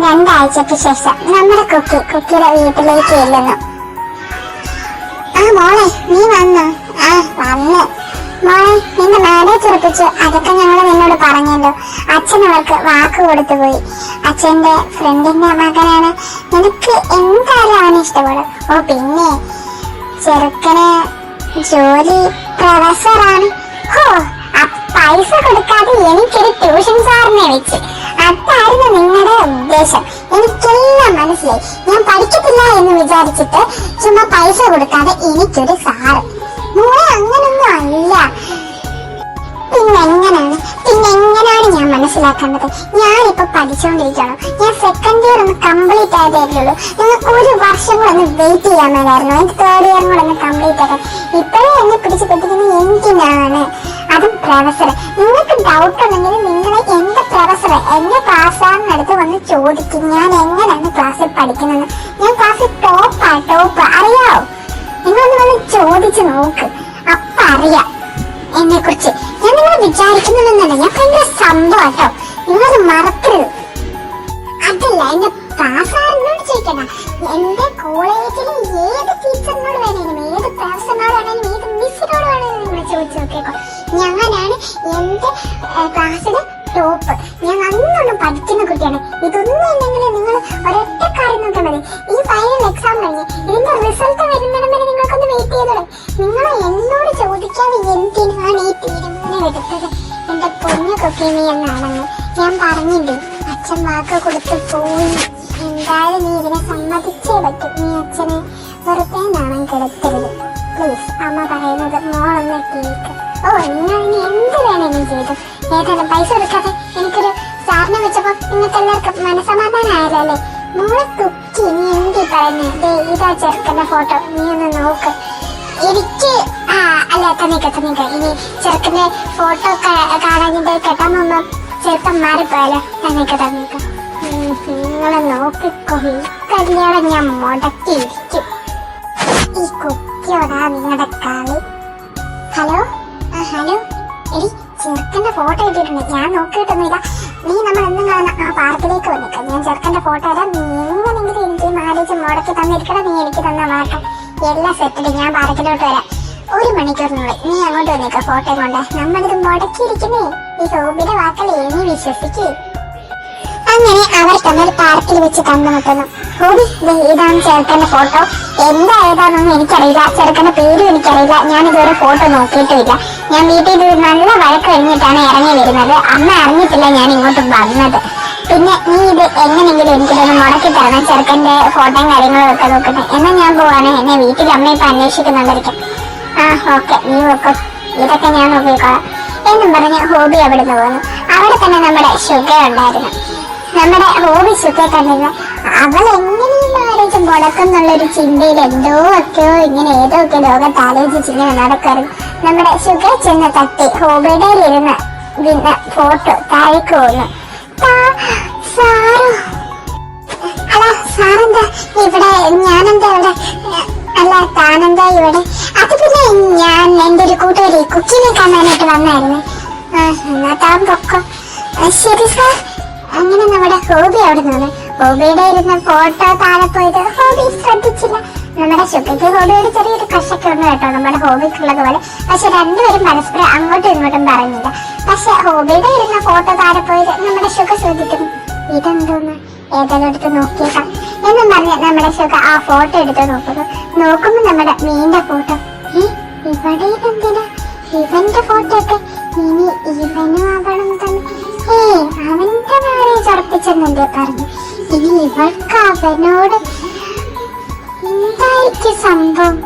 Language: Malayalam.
രണ്ടാഴ്ചക്ക് ശേഷം നമ്മുടെ കുക്കിയുടെ വീട്ടിലേക്ക് ചെല്ലുന്നു. മോളെ നീ വന്നു? വന്ന്. മോളെ നിന്റെ മാരേജ് ഉറപ്പിച്ചു, അതൊക്കെ ഞങ്ങൾ നിന്നോട് പറഞ്ഞല്ലോ. അച്ഛൻ അവർക്ക് വാക്ക് കൊടുത്തു പോയി. അച്ഛന്റെ ഫ്രണ്ടിന്റെ മകനാണ്. നിനക്ക് എന്തായാലും അവനെ ഇഷ്ടപ്പെടും. പിന്നെ ചെറുക്കന് ജോലി പ്രൊഫസറാണ്. പൈസ കൊടുക്കാതെ എനിക്കൊരു ട്യൂഷൻ സാറിനെ വെച്ച്, അതായിരുന്നു നിങ്ങളുടെ ഉദ്ദേശം. എനിക്കെല്ലാം മനസ്സിലായി. ഞാൻ പഠിക്കത്തില്ല എന്ന് വിചാരിച്ചിട്ട് ചുമ്മാ പൈസ കൊടുക്കാതെ എനിക്കൊരു സാറ്. മോളെ അങ്ങനൊന്നും അല്ല. പിന്നെങ്ങനാണ് ഞാൻ മനസ്സിലാക്കേണ്ടത്? ഞാനിപ്പോ പഠിച്ചുകൊണ്ടിരിക്കണം. ഞാൻ സെക്കൻഡ് ഇയർ ഒന്ന് കംപ്ലീറ്റ് ആയതേ ഉള്ളൂ. നിങ്ങൾക്ക് ഒരു വർഷം കൂടെ ഒന്ന് വെയിറ്റ് ചെയ്യാൻ മേലായിരുന്നു. എനിക്ക് തേർഡ് ഇയർ കൂടെ ഒന്ന് കംപ്ലീറ്റ് ആക്കാൻ. ഇപ്പോഴേ എന്നെ പിടിച്ച് പറ്റിക്കുന്നത് എന്തിനാണ്? അതും പ്രൊഫസർ. നിങ്ങൾക്ക് ഡൗട്ട് ഉണ്ടെങ്കിൽ നിങ്ങൾ എന്റെ പ്രൊഫസർ എന്നെ ക്ലാസ്സാറിനടുത്ത് വന്ന് ചോദിക്കും ഞാൻ എങ്ങനെയാണ് ക്ലാസ്സിൽ പഠിക്കുന്നത്. ഞാൻ ക്ലാസ്സിൽ ടോപ്പ് അറിയാവോ? നിങ്ങളൊന്ന് വന്ന് ചോദിച്ചു നോക്ക്, അപ്പൊ അറിയാം എന്നെ കുറിച്ച്. ഞാൻ നിങ്ങൾ വിചാരിക്കുന്നതെന്നല്ല, ഞാൻ ഭയങ്കര സംഭവം കേട്ടോ. നിങ്ങളത് മറക്കരുത്. അതല്ല, എന്റെ ക്ലാസ്സാറിനോട് ചോദിക്കണ്ട. എന്റെ കോളേജിൽ ഏത് ടീച്ചറിനോട് വേണേലും, ഏത് പ്രൊഫസറിനോട് വേണേലും, ഏത് മിസ്സിനോട് വേണേലും നിങ്ങൾ ചോദിച്ചു നോക്കിക്കോ. ഞാനാണ് എന്റെ ക്ലാസ്സിലെ ടോപ്പ്. ഞാൻ നല്ലോണം പഠിക്കുന്ന കുട്ടിയാണ്. ഇതൊന്നും ഇല്ലെങ്കിൽ നിങ്ങൾ ഒരൊറ്റ കാര്യം നോക്കാൻ മതി. ഈ ഫൈനൽ എക്സാം കഴിഞ്ഞ് ഇതിന്റെ റിസൾട്ട് വരുന്നിടം വരെ നിങ്ങൾക്കൊന്ന് വെയിറ്റ് ചെയ്തോളൂ. നിങ്ങൾ എന്നോട് ചോദിക്കാതെ എന്തിനാണ് ഈ തീരുമാനം എടുത്തത്? എന്റെ പൊന്നു കുക്കിനി എന്നാണെന്ന് ഞാൻ പറഞ്ഞില്ലേ. അച്ഛൻ വാക്ക് കൊടുത്ത് പോയി. എന്തായാലും നീ ഇതിനെ സമ്മതിച്ചേ പറ്റും. നീ അച്ഛനെ വെറുതെ നാണം കെടുത്തരുത് പ്ലീസ്. അമ്മ പറയുന്നത് മോളൊന്ന് കേൾക്ക്. നിങ്ങൾ ഇനി എന്ത് വേണേലും ചെയ്തു. ഏതായാലും പൈസ കൊടുക്കാതെ എനിക്കൊരു സാറിനെ വെച്ചപ്പോ നിങ്ങൾക്ക് എല്ലാവർക്കും മനസ്സമാധാനമായല്ലോ അല്ലേ? മോളെ കുക്കി, നീ എന്തി പറയുന്നേ? ഇതാ ചെറുക്കന്റെ ഫോട്ടോ, നീ ഒന്ന് നോക്ക്. എനിക്ക് അല്ല തന്നിക്ക. ഇനി ചെറുക്കന്റെ ഫോട്ടോ കാണാനിട്ട് കെട്ടാൻ പോകുമ്പോ ചെറുക്കം മാറിപ്പോയാലോ? തന്നിക്ക. നിങ്ങളെ നോക്കിക്കോ. ഈ കല്യാണം ഞാൻ മുടക്കിയിരിക്കും. ഈ കുക്കിയോടാ നിങ്ങളുടെ കളി. ഹലോ എടി, ചെറുക്കന്റെ ഫോട്ടോ ഇട്ടിട്ടുണ്ട്. ഞാൻ നോക്കിയിട്ടൊന്നുമില്ല. നീ നമ്മൾ എന്നും കാണുന്ന ആ പാർക്കിലേക്ക് വന്നിക്കാം. ഞാൻ ചെറുക്കന്റെ ഫോട്ടോ തരാം. നീ എങ്ങനെങ്കിലും എനിക്ക് മാരേജ് മുടക്കി തന്നിരിക്കണം. നീ എനിക്ക് തന്ന വാക്ക എല്ലാം സെറ്റില്. ഞാൻ പാർക്കിലോട്ട് വരാം 1 മണിക്കൂറിനുള്ളിൽ. നീ അങ്ങോട്ട് വന്നിക്ക ഫോട്ടോ കൊണ്ട്. നമ്മളിത് മുടക്കിയിരിക്കുന്നേ. ഈ ഹോബിയുടെ വാക്കല്ലേ, നീ വിശ്വസിക്കേ. അങ്ങനെ അവർ തമ്മിൽ പാർക്കിൽ വെച്ച് കണ്ടുമുട്ടുന്നു. ഹോബി, ഇതാണ് ചെറുക്കന്റെ ഫോട്ടോ. ഏതാണെന്നൊന്നും എനിക്കറിയില്ല. ചെറുക്കന്റെ പേരും എനിക്കറിയില്ല. ഞാൻ ഇതുവരെ ഫോട്ടോ നോക്കിയിട്ടുമില്ല. ഞാൻ വീട്ടിൽ നല്ല വഴക്ക് കഴിഞ്ഞിട്ടാണ് ഇറങ്ങി വരുന്നത്. അമ്മ അറിഞ്ഞിട്ടില്ല ഞാൻ ഇങ്ങോട്ട് വന്നത്. പിന്നെ നീ ഇത് എങ്ങനെയെങ്കിലും എനിക്കിതൊന്ന് മുടക്കി തരണം. ചെറുക്കന്റെ ഫോട്ടോയും കാര്യങ്ങളും ഒക്കെ നോക്കുന്നത്. എന്നാൽ ഞാൻ പോവാണ്. എന്നെ വീട്ടിൽ അമ്മ ഇപ്പൊ അന്വേഷിക്കുന്നുണ്ടായിരിക്കും. ഓക്കെ, നീ വെക്കും. ഇതൊക്കെ ഞാൻ നോക്കിക്കോളാം എന്നും പറഞ്ഞ് ഹോബി അവിടുന്ന് പോകുന്നു. അവിടെ തന്നെ നമ്മുടെ ശുഗ ഉണ്ടായിരുന്നു. നമ്മുടെ ഹോബി ശുഗ കണ്ടിരുന്നു. അവൾ എങ്ങനെയും മാരേജ് മുടക്കുന്നുള്ളൊരു ചിന്തയിൽ ഏതോക്കെയോ ലോകത്ത് ആലോചിച്ച് ഇങ്ങനെ നടക്കാറുണ്ട്. നമ്മുടെ ശുഗ ചെന്ന് തട്ടി ഹോബിയുടെ ഇരുന്ന് പിന്നെ ഫോട്ടോ താഴേക്ക് പോകുന്നു. സാറോ? അല്ല, സാറെന്താ ഇവിടെ? ഞാനെന്താ ഇവിടെ? അല്ല, താനെന്താ ഇവിടെ? അത് പിന്നെ ഞാൻ എന്റെ ഒരു കൂട്ടുകാരി കുക്കിനെ കാണാനായിട്ട് വന്നായിരുന്നു. എന്നാ താൻ പൊക്കോ. ശരി സാർ. അങ്ങനെ നമ്മുടെ ഹോബി അവിടെ നിന്ന് ഹോബിയുടെ ഇരുന്ന ഫോട്ടോ താഴെ പോയത് ഹോബി ശ്രദ്ധിച്ചില്ല. നമ്മുടെ ശുഗയ്ക്ക് ഹോബിയോട് ചെറിയൊരു കഷൊക്കെ ഉണ്ട് കേട്ടോ, നമ്മുടെ ഹോബിക്കുള്ളത് പോലെ. പക്ഷെ രണ്ടുപേരും പരസ്പരം അങ്ങോട്ടും ഇങ്ങോട്ടും പറഞ്ഞില്ല. പക്ഷെ ഹോബിയുടെ ഇരുന്ന ഫോട്ടോ താഴെ പോയത് നമ്മുടെ ശുഗ ശ്രദ്ധിക്കുന്നു. ഇതെന്തോന്ന്, ഏതെങ്കിലും എടുത്ത് നോക്കിയേക്കാം എന്നും പറഞ്ഞ് നമ്മുടെ ശുഗ ആ ഫോട്ടോ എടുത്ത് നോക്കുമ്പോ നമ്മുടെ മീന്റെ ഫോട്ടോ. ഇവിടെ ഇതെന്തിനാ? ഇവന്റെ ഫോട്ടോ ഒക്കെ ഇനി ഇവനും അവളും തന്നെ. അവന്റെ മാരേജ് ഉറപ്പിച്ചെന്നെ പറഞ്ഞു. ഇനി ഇവൾക്ക് അവനോട് എന്തായിരിക്കും സംഭവം?